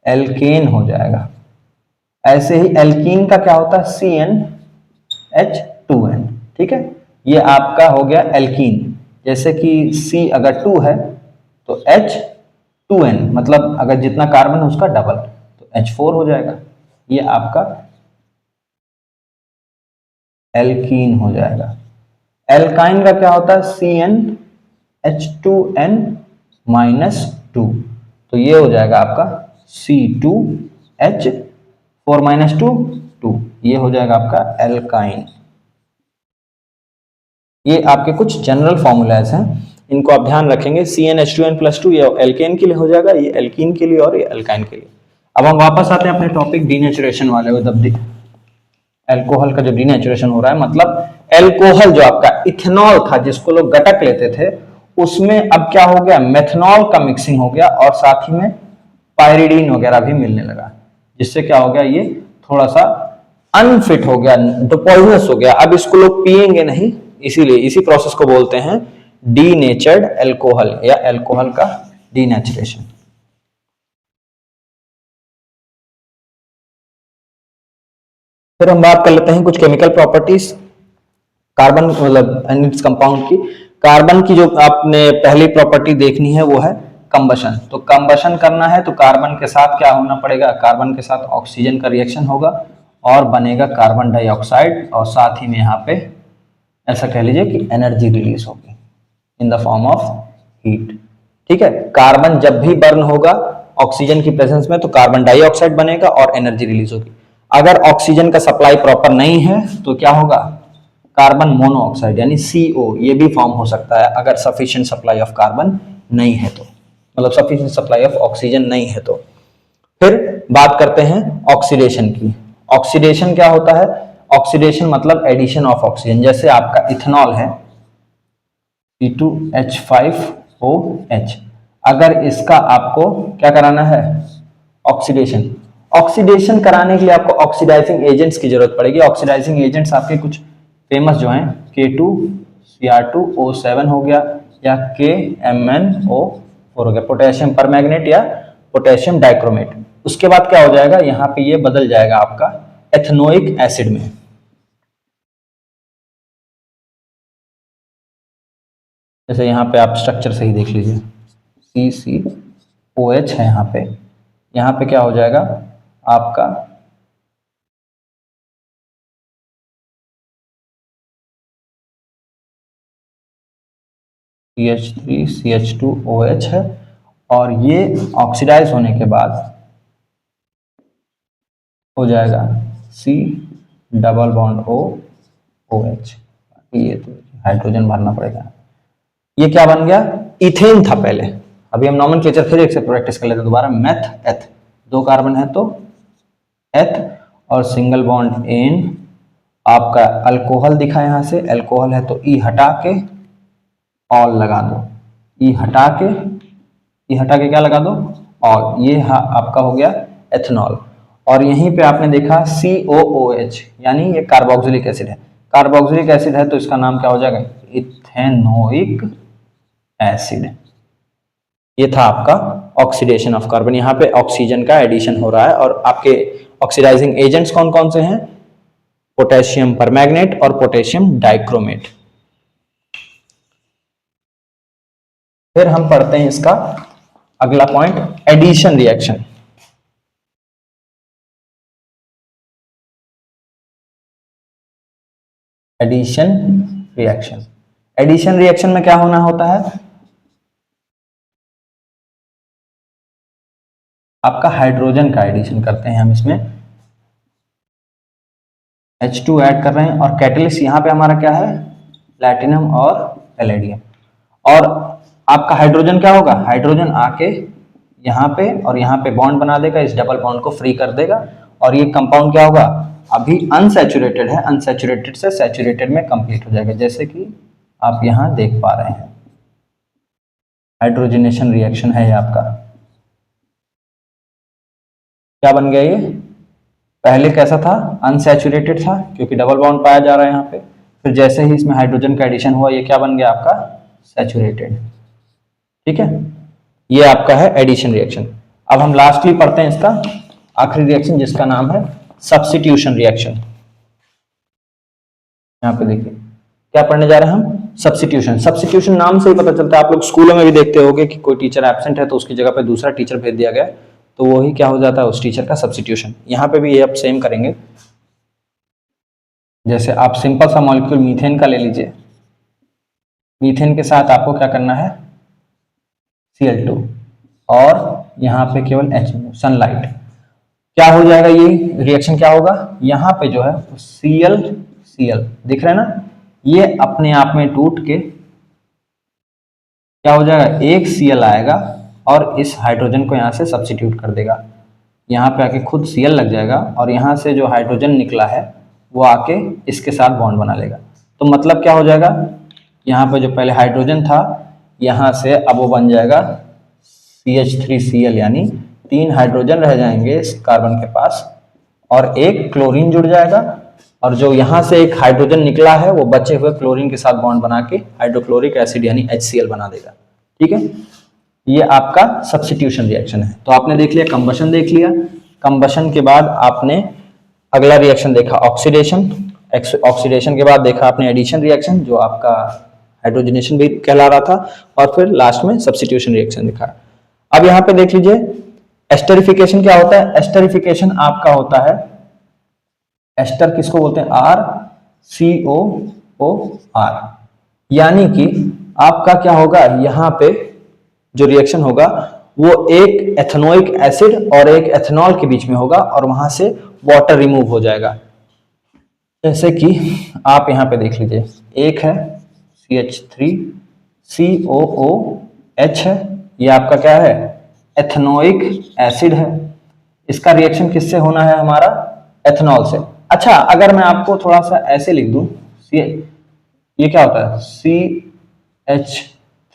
S1: एल्केन हो जाएगा। ऐसे ही एल्कीन का क्या होता है, CnH2n। ठीक है, ये आपका हो गया एल्कीन। जैसे कि C अगर 2 है तो H2n मतलब अगर जितना कार्बन है उसका डबल, तो H4 हो जाएगा, ये आपका एल्कीन हो जाएगा। एल्काइन का क्या होता है, CnH2n-2, तो ये हो जाएगा आपका C2H4-2, ये हो जाएगा आपका एल्काइन। ये आपके कुछ जनरल फॉर्मूलाज हैं, इनको आप ध्यान रखेंगे। CnH2n+2 ये एल्केन के लिए हो जाएगा, ये एल्कीन के लिए और ये एल्काइन के लिए। अब हम वापस आते हैं अपने टॉपिक डीनेचुरेशन वाले, मतलब एल्कोहल का जो डीनेचुरेशन हो रहा है, मतलब एल्कोहल जो आपका इथेनॉल था जिसको लोग गटक लेते थे, उसमें अब क्या हो गया, मेथनॉल का मिक्सिंग हो गया और साथ ही में पायरिडीन वगैरह भी मिलने लगा, जिससे क्या हो गया, ये थोड़ा सा अनफिट हो गया, तो पॉइजनस हो गया। अब इसको लोग पिएंगे नहीं, इसीलिए इसी प्रोसेस को बोलते हैं डीनेचर्ड एल्कोहल या एल्कोहल का डीनेचुरेशन। फिर हम बात कर लेते हैं कुछ केमिकल प्रॉपर्टीज कार्बन मतलब एनिड्स कंपाउंड की। कार्बन की जो आपने पहली प्रॉपर्टी देखनी है वो है कंबशन। तो कंबशन करना है तो कार्बन के साथ क्या होना पड़ेगा, कार्बन के साथ ऑक्सीजन का रिएक्शन होगा और बनेगा कार्बन डाइऑक्साइड, और साथ ही में यहाँ पे ऐसा कह लीजिए कि एनर्जी रिलीज होगी in the form of heat. ठीक है, कार्बन जब भी बर्न होगा ऑक्सीजन की प्रेजेंस में तो कार्बन डाइऑक्साइड बनेगा और एनर्जी रिलीज होगी। अगर ऑक्सीजन का सप्लाई प्रॉपर नहीं है तो क्या होगा, कार्बन मोनोऑक्साइड यानी CO ये भी फॉर्म हो सकता है अगर सफिशिएंट सप्लाई ऑफ कार्बन नहीं है तो, मतलब सफिशिएंट सप्लाई ऑफ ऑक्सीजन नहीं है तो। फिर बात करते हैं ऑक्सीडेशन की। ऑक्सीडेशन क्या होता है, ऑक्सीडेशन मतलब एडिशन ऑफ ऑक्सीजन। जैसे आपका इथेनॉल है C2H5OH, अगर इसका आपको क्या कराना है, ऑक्सीडेशन, ऑक्सीडेशन कराने के लिए आपको ऑक्सीडाइजिंग एजेंट्स की जरूरत पड़ेगी। ऑक्सीडाइजिंग एजेंट्स आपके कुछ फेमस जो हैं K2Cr2O7 हो गया या KMnO4 हो गया, पोटेशियम परमैंगनेट या पोटेशियम डाइक्रोमेट। उसके बाद क्या हो जाएगा, यहाँ पे ये बदल जाएगा आपका एथनोइक एसिड में। जैसे यहाँ पे आप स्ट्रक्चर सही देख लीजिए, CCOH है यहाँ पे क्या हो जाएगा आपका CH3CH2OH है, और ये ऑक्सीडाइज होने के बाद हो जाएगा C डबल बॉन्ड OH। ये तो हाइड्रोजन भरना पड़ेगा। ये क्या बन गया, इथेन था पहले। अभी हम नॉमेनक्लेचर फिर एक से प्रैक्टिस कर लेते हैं दोबारा। मेथ एथ, 2 कार्बन है तो एथ, और सिंगल बॉन्ड एन। आपका अल्कोहल दिखा यहां से, अल्कोहल है तो ई हटा के ऑल लगा दो, ई हटा के क्या लगा दो, ऑल। ये आपका हो गया एथेनॉल। और यहीं पे आपने देखा COOH यानी ये कार्बोक्सिलिक एसिड है। कार्बोक्सिलिक एसिड है तो इसका नाम क्या हो जाएगा, इथेनोइक एसिड। ये था आपका ऑक्सीडेशन ऑफ कार्बन। यहाँ पे ऑक्सीजन का एडिशन हो रहा है, और आपके ऑक्सीडाइजिंग एजेंट्स कौन कौन से हैं, पोटेशियम परमैंगनेट और पोटेशियम डाइक्रोमेट। फिर हम पढ़ते हैं इसका अगला point, addition reaction. Addition reaction, addition reaction में क्या होना होता है, आपका हाइड्रोजन का एडिशन करते हैं हम। इसमें H2 ऐड कर रहे हैं, और कैटलिस्ट यहाँ पे हमारा क्या है, प्लैटिनम और पैलेडियम। और आपका हाइड्रोजन क्या होगा, हाइड्रोजन आके यहाँ पे और यहाँ पे बॉन्ड बना देगा, इस डबल बॉन्ड को फ्री कर देगा, और ये कंपाउंड क्या होगा, अभी अनसैचुरेटेड है, अनसैचुरेटेड से सैचुरेटेड में कंप्लीट हो जाएगा, जैसे कि आप यहाँ देख पा रहे हैं। हाइड्रोजनेशन रिएक्शन है ये आपका। क्या बन गया ये, पहले कैसा था, अनसैचुरेटेड था क्योंकि डबल बॉन्ड पाया जा रहा है यहाँ पे। फिर जैसे ही इसमें हाइड्रोजन का एडिशन हुआ, ये क्या बन गया आपका, सैचुरेटेड। ठीक है, ये आपका है एडिशन रिएक्शन। अब हम लास्टली पढ़ते हैं इसका आखिरी रिएक्शन, जिसका नाम है सब्स्टिट्यूशन रिएक्शन। यहाँ पे देखिए क्या पढ़ने जा रहे हैं हम, सब्स्टिट्यूशन। सब्स्टिट्यूशन नाम से ही पता चलता है, आप लोग स्कूलों में भी देखते होंगे कि कोई टीचर एब्सेंट है तो उसकी जगह पे दूसरा टीचर भेज दिया गया, तो वही क्या हो जाता है, उस टीचर का सब्स्टिट्यूशन। यहाँ पे भी ये आप सेम करेंगे। जैसे आप सिंपल सा मॉलिक्यूल मीथेन का ले लीजिए, मीथेन के साथ आपको क्या करना है, Cl2, और यहाँ पे केवल H2, सनलाइट। क्या हो जाएगा, ये रिएक्शन क्या होगा, यहाँ पे जो है Cl दिख रहा है ना, ये अपने आप में टूट के क्या हो जाएगा, एक Cl आएगा और इस हाइड्रोजन को यहाँ से सब्स्टिट्यूट कर देगा, यहाँ पे आके खुद Cl लग जाएगा और यहाँ से जो हाइड्रोजन निकला है वो आके इसके साथ बॉन्ड बना लेगा। तो मतलब क्या हो जाएगा, यहाँ पे जो पहले हाइड्रोजन था यहाँ से अब वो बन जाएगा CH3Cl, यानी 3 हाइड्रोजन रह जाएंगे इस कार्बन के पास और एक क्लोरीन जुड़ जाएगा, और जो यहाँ से एक हाइड्रोजन निकला है वो बचे हुए क्लोरीन के साथ बॉन्ड बना के हाइड्रोक्लोरिक एसिड यानी HCl बना देगा। ठीक है, ये आपका सब्स्टिट्यूशन रिएक्शन है। तो आपने देख लिया कंबशन, देख लिया कंबशन के बाद आपने अगला रिएक्शन देखा ऑक्सीडेशन, ऑक्सीडेशन के बाद देखा आपने एडिशन रिएक्शन जो आपका हाइड्रोजनेशन भी कहला रहा था, और फिर लास्ट में सब्स्टिट्यूशन रिएक्शन दिखा। अब यहाँ पे देख लीजिए एस्टरिफिकेशन क्या होता है। एस्टरिफिकेशन आपका होता है, एस्टर किसको बोलते हैं, RCOOR, यानी कि आपका क्या होगा, यहाँ पे जो रिएक्शन होगा वो एक एथेनोइक एसिड और एक एथेनॉल के बीच में होगा और वहां से वाटर रिमूव हो जाएगा। जैसे कि आप यहाँ पे देख लीजिए, एक है CH3COOH है, ये आपका क्या है, एथेनोइक एसिड है। इसका रिएक्शन किससे होना है, हमारा एथेनॉल से। अच्छा, अगर मैं आपको थोड़ा सा ऐसे लिख दूं, ये क्या होता है,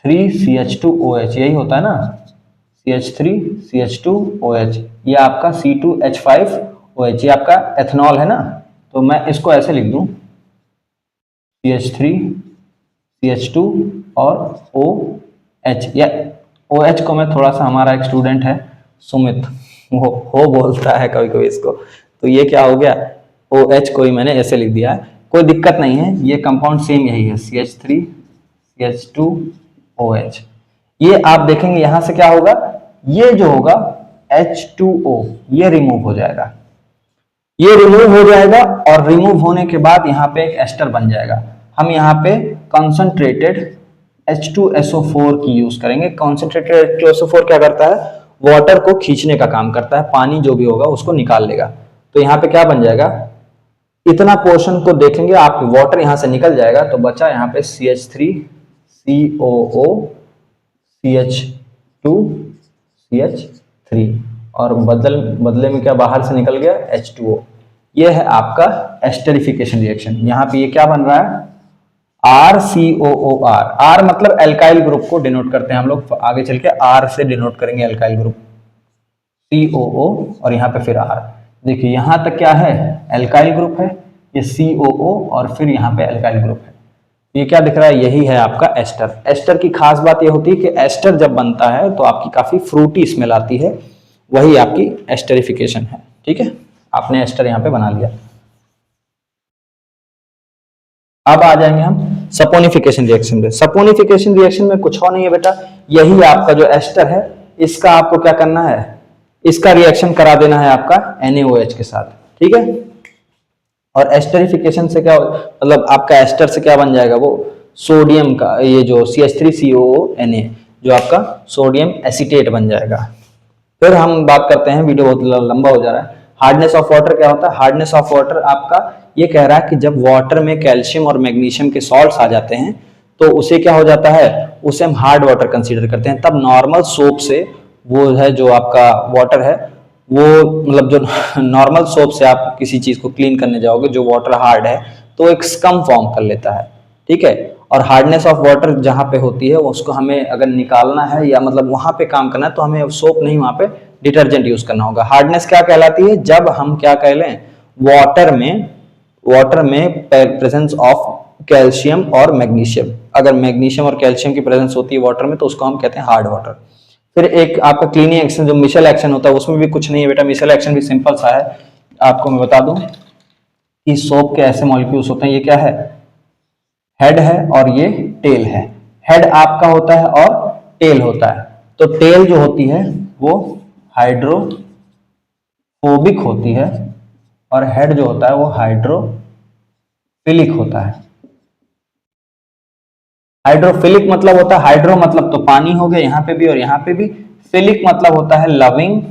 S1: CH3CH2OH, यही होता है ना, CH3CH2OH, ये आपका C2H5OH, ये आपका एथेनॉल है ना। तो मैं इसको ऐसे लिख दूं, CH3CH2 और OH, या OH को मैं थोड़ा सा, हमारा एक स्टूडेंट है सुमित, वो हो बोलता है कभी कभी इसको, तो ये क्या हो गया, OH को ही मैंने ऐसे लिख दिया है, कोई दिक्कत नहीं है, ये कंपाउंड सेम यही है, CH3CH2OH। ये आप देखेंगे यहाँ से क्या होगा, ये जो होगा H2O ये रिमूव हो जाएगा, ये रिमूव हो जाएगा, और रिमूव होने के बाद यहाँ पे एक एस्टर बन जाएगा। हम यहाँ पे कंसंट्रेटेड H2SO4 की यूज करेंगे। कंसंट्रेटेड H2SO4 क्या करता है, वाटर को खींचने का काम करता है, पानी जो भी होगा उसको निकाल लेगा। तो यहाँ पे क्या बन जाएगा, इतना पोर्शन को देखेंगे आप, वाटर यहाँ से निकल जाएगा, तो बचा यहाँ पे CH3COO CH2 CH3, और बदले में क्या बाहर से निकल गया, H2O। ये है आपका एस्टरिफिकेशन रिएक्शन। यहाँ पे ये क्या बन रहा है, RCOOR, R मतलब एल्काइल ग्रुप को डिनोट करते हैं हम लोग, आगे चल के R से डिनोट करेंगे एल्काइल ग्रुप, COO और यहाँ पे फिर R। देखिए यहाँ तक क्या है, एल्काइल ग्रुप है, ये COO और फिर यहाँ पे एल्काइल ग्रुप है। ये क्या दिख रहा है, यही है आपका एस्टर। एस्टर की खास बात ये होती है कि एस्टर जब बनता है तो आपकी काफी फ्रूटी स्मेल आती है, वही आपकी एस्टरिफिकेशन है। ठीक है, आपने एस्टर यहाँ पे बना लिया। अब आ जाएंगे हम सपोनिफिकेशन रिएक्शन पे। सपोनिफिकेशन रिएक्शन में कुछ और नहीं है बेटा, यही आपका जो एस्टर है इसका आपको क्या करना है, इसका रिएक्शन करा देना है आपका NaOH के साथ। ठीक है, और एस्टरिफिकेशन से क्या मतलब, आपका एस्टर से क्या बन जाएगा, वो सोडियम का, ये जो CH3COONA जो आपका सोडियम एसीटेट बन जाएगा। फिर हम बात करते हैं, वीडियो बहुत लंबा हो जा रहा है। हार्डनेस ऑफ वाटर क्या होता है, हार्डनेस ऑफ वाटर आपका ये कह रहा है कि जब वाटर में कैल्शियम और मैग्नीशियम के सॉल्ट्स आ जाते हैं तो उसे क्या हो जाता है, उसे हम हार्ड वाटर कंसीडर करते हैं। तब नॉर्मल सोप से वो है जो आपका वाटर है, वो मतलब जो नॉर्मल सोप से आप किसी चीज को क्लीन करने जाओगे, जो वाटर हार्ड है तो एक स्कम फॉर्म कर लेता है। ठीक है, और हार्डनेस ऑफ वाटर जहां पे होती है उसको हमें अगर निकालना है या मतलब वहां पे काम करना है तो हमें सोप नहीं, वहां पे डिटर्जेंट यूज करना होगा। हार्डनेस क्या कहलाती है, जब हम क्या कह लें, वाटर में प्रेजेंस ऑफ कैल्शियम और मैग्नीशियम, अगर मैग्नीशियम और कैल्शियम की प्रेजेंस होती है वाटर में तो उसको हम कहते हैं हार्ड वाटर। फिर एक आपका क्लीनिंग एक्शन जो मिशेल एक्शन होता है, उसमें भी कुछ नहीं है बेटा, मिशेल एक्शन भी सिंपल सा है। आपको मैं बता दूं कि सोप के ऐसे मॉलिक्यूल्स होते हैं, ये क्या है, हेड है और ये टेल है। हेड आपका होता है और टेल होता है। तो टेल जो होती है वो हाइड्रोफोबिक होती है और हेड जो होता है वो हाइड्रोफिलिक होता है। हाइड्रोफिलिक मतलब होता है, हाइड्रो मतलब तो पानी हो गया यहाँ पे भी और यहाँ पे भी, फिलिक मतलब होता है लविंग,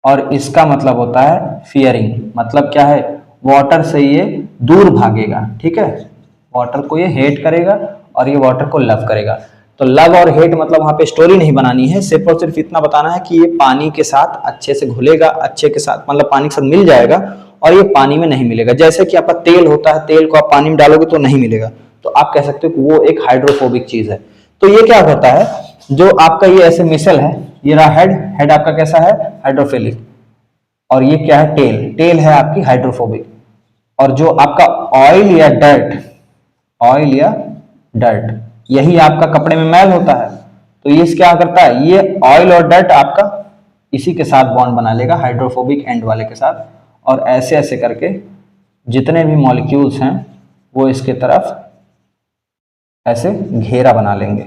S1: और इसका मतलब होता है फियरिंग। मतलब क्या है, वाटर से ये दूर भागेगा, ठीक है। वाटर को ये हेट करेगा और ये वाटर को लव करेगा। तो लव और हेट मतलब वहां पे स्टोरी नहीं बनानी है, सिर्फ और सिर्फ इतना बताना है कि ये पानी के साथ अच्छे से घुलेगा, अच्छे के साथ मतलब पानी के साथ मिल जाएगा और ये पानी में नहीं मिलेगा। जैसे कि आपका तेल होता है, तेल को आप पानी में डालोगे तो नहीं मिलेगा, तो आप कह सकते हो कि वो एक हाइड्रोफोबिक चीज है। तो ये क्या होता है, जो आपका ये ऐसे मिसल है, ये रहा हेड, हेड आपका कैसा है, हाइड्रोफिलिक, और ये क्या है, टेल, टेल है आपकी हाइड्रोफोबिक। और जो आपका ऑयल या डर्ट, ऑयल या डर्ट, यही आपका कपड़े में मैल होता है, तो ये क्या करता है, ये ऑयल और डर्ट आपका इसी के साथ बॉन्ड बना लेगा, हाइड्रोफोबिक एंड वाले के साथ, और ऐसे ऐसे करके जितने भी मॉलिक्यूल्स हैं वो इसके तरफ ऐसे घेरा बना लेंगे,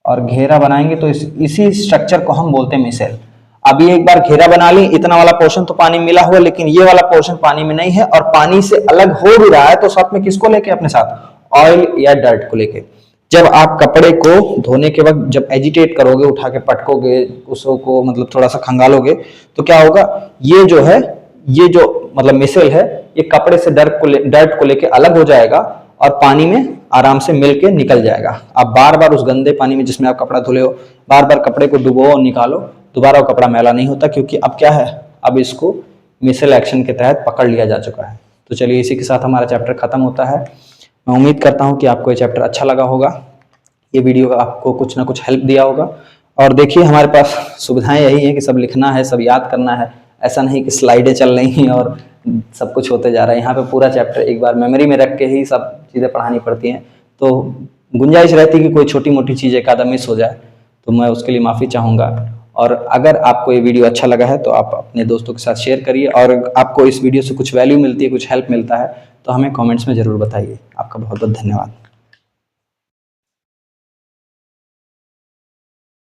S1: और घेरा बनाएंगे तो इसी स्ट्रक्चर को हम बोलते हैं मिसेल। अब ये एक बार घेरा बना ली, इतना वाला पोर्शन तो पानी मिला हुआ, लेकिन ये वाला पोर्शन पानी में नहीं है और पानी से अलग हो भी रहा है, तो साथ में किसको लेके, अपने साथ ऑयल या डर्ट को लेके। जब आप कपड़े को धोने के वक्त जब एजिटेट करोगे, उठा के पटकोगे उसको, मतलब थोड़ा सा खंगालोगे, तो क्या होगा, ये जो है, ये जो मतलब मिसेल है, ये कपड़े से डर्ट को लेके अलग हो जाएगा और पानी में आराम से मिल के निकल जाएगा। आप बार बार उस गंदे पानी में जिसमें आप कपड़ा धुले हो, बार बार कपड़े को डुबो और निकालो, दोबारा वो कपड़ा मैला नहीं होता, क्योंकि अब क्या है, अब इसको मिसेल एक्शन के तहत पकड़ लिया जा चुका है। तो चलिए, इसी के साथ हमारा चैप्टर खत्म होता है। मैं उम्मीद करता हूँ कि आपको ये चैप्टर अच्छा लगा होगा, ये वीडियो आपको कुछ ना कुछ हेल्प दिया होगा। और देखिए, हमारे पास सुविधाएं यही है कि सब लिखना है, सब याद करना है, ऐसा नहीं कि स्लाइडें चल रही हैं और सब कुछ होते जा रहा है। यहाँ पे पूरा चैप्टर एक बार मेमोरी में रख के ही सब चीज़ें पढ़ानी पड़ती हैं, तो गुंजाइश रहती है कि कोई छोटी मोटी चीज़ एक आधा मिस हो जाए, तो मैं उसके लिए माफ़ी चाहूँगा। और अगर आपको ये वीडियो अच्छा लगा है तो आप अपने दोस्तों के साथ शेयर करिए, और आपको इस वीडियो से कुछ वैल्यू मिलती है, कुछ हेल्प मिलता है, तो हमें कमेंट्स में ज़रूर बताइए। आपका बहुत बहुत धन्यवाद।